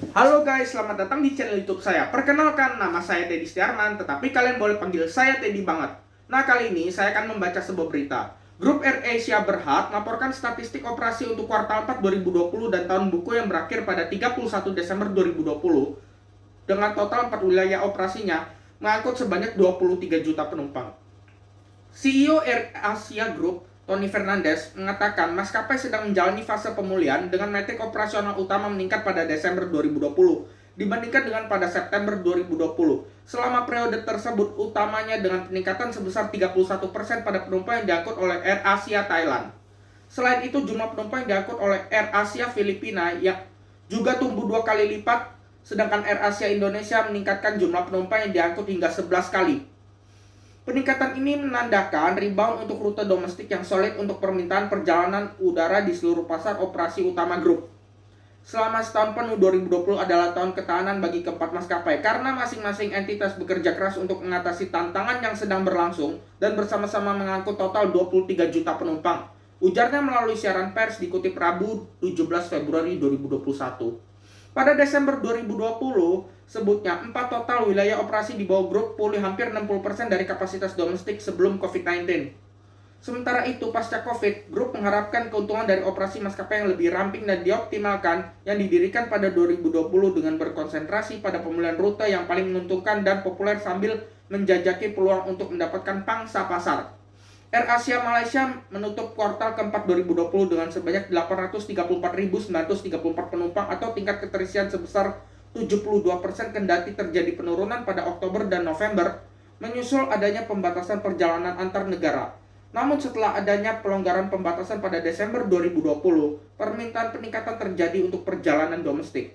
Halo guys, selamat datang di channel YouTube saya. Perkenalkan, nama saya Teddy Setiarman, tetapi kalian boleh panggil saya Teddy banget. Nah, kali ini saya akan membaca sebuah berita. Grup AirAsia Berhad melaporkan statistik operasi untuk kuartal 4 2020 dan tahun buku yang berakhir pada 31 Desember 2020 dengan total 4 wilayah operasinya mengangkut sebanyak 23 juta penumpang. CEO AirAsia Group Tony Fernandes mengatakan maskapai sedang menjalani fase pemulihan dengan metrik operasional utama meningkat pada Desember 2020 dibandingkan dengan pada September 2020. Selama periode tersebut utamanya dengan peningkatan sebesar 31% pada penumpang yang diangkut oleh AirAsia Thailand. Selain itu, jumlah penumpang yang diangkut oleh AirAsia Filipina yang juga tumbuh 2 kali lipat, sedangkan AirAsia Indonesia meningkatkan jumlah penumpang yang diangkut hingga 11 kali. Peningkatan ini menandakan rebound untuk rute domestik yang solid untuk permintaan perjalanan udara di seluruh pasar operasi utama grup. Selama setahun penuh 2020 adalah tahun ketahanan bagi keempat maskapai karena masing-masing entitas bekerja keras untuk mengatasi tantangan yang sedang berlangsung dan bersama-sama mengangkut total 23 juta penumpang. Ujarnya melalui siaran pers dikutip Rabu 17 Februari 2021. Pada Desember 2020, sebutnya 4 total wilayah operasi di bawah grup pulih hampir 60% dari kapasitas domestik sebelum COVID-19. Sementara itu, pasca COVID, grup mengharapkan keuntungan dari operasi maskapai yang lebih ramping dan dioptimalkan yang didirikan pada 2020 dengan berkonsentrasi pada pemulihan rute yang paling menguntungkan dan populer sambil menjajaki peluang untuk mendapatkan pangsa pasar. AirAsia Malaysia menutup kuartal keempat 2020 dengan sebanyak 834.934 penumpang atau tingkat keterisian sebesar 72% kendati terjadi penurunan pada Oktober dan November menyusul adanya pembatasan perjalanan antar negara. Namun setelah adanya pelonggaran pembatasan pada Desember 2020, permintaan peningkatan terjadi untuk perjalanan domestik.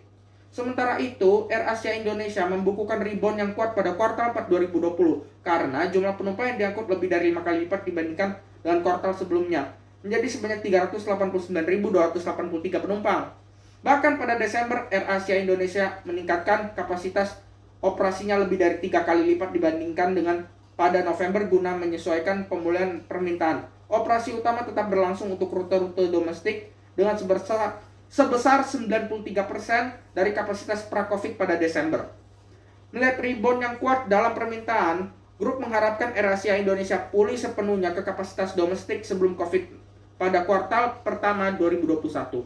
Sementara itu, AirAsia Indonesia membukukan rebound yang kuat pada kuartal 4 2020 karena jumlah penumpang yang diangkut lebih dari 5 kali lipat dibandingkan dengan kuartal sebelumnya, menjadi sebanyak 389.283 penumpang. Bahkan pada Desember, AirAsia Indonesia meningkatkan kapasitas operasinya lebih dari 3 kali lipat dibandingkan dengan pada November guna menyesuaikan pemulihan permintaan. Operasi utama tetap berlangsung untuk rute-rute domestik dengan sebesar 93% dari kapasitas pra-Covid pada Desember. Melihat rebound yang kuat dalam permintaan, grup mengharapkan AirAsia Indonesia pulih sepenuhnya ke kapasitas domestik sebelum Covid pada kuartal pertama 2021.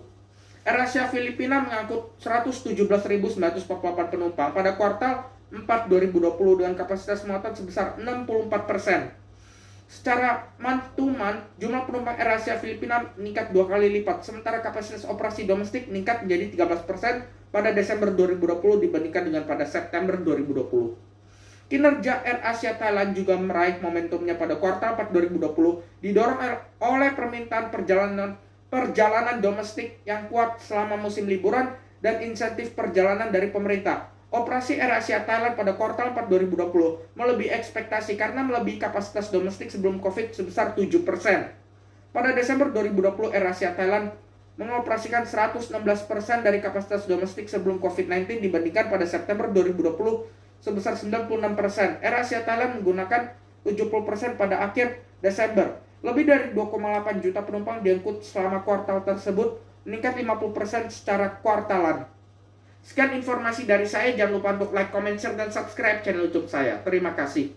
AirAsia Filipina mengangkut 117.948 penumpang pada kuartal 4 2020 dengan kapasitas muatan sebesar 64%. Secara month to month, jumlah penumpang AirAsia Filipina meningkat 2 kali lipat, sementara kapasitas operasi domestik meningkat menjadi 13% pada Desember 2020 dibandingkan dengan pada September 2020. Kinerja AirAsia Thailand juga meraih momentumnya pada kuartal 4 2020, didorong oleh permintaan perjalanan domestik yang kuat selama musim liburan dan insentif perjalanan dari pemerintah. Operasi AirAsia Thailand pada kuartal 4 2020 melebihi ekspektasi karena melebihi kapasitas domestik sebelum Covid sebesar 7%. Pada Desember 2020, AirAsia Thailand mengoperasikan 116% dari kapasitas domestik sebelum COVID-19 dibandingkan pada September 2020 sebesar 96%. AirAsia Thailand menggunakan 70% pada akhir Desember. Lebih dari 2,8 juta penumpang diangkut selama kuartal tersebut, meningkat 50% secara kuartalan. Sekian informasi dari saya, jangan lupa untuk like, comment, share, dan subscribe channel YouTube saya. Terima kasih.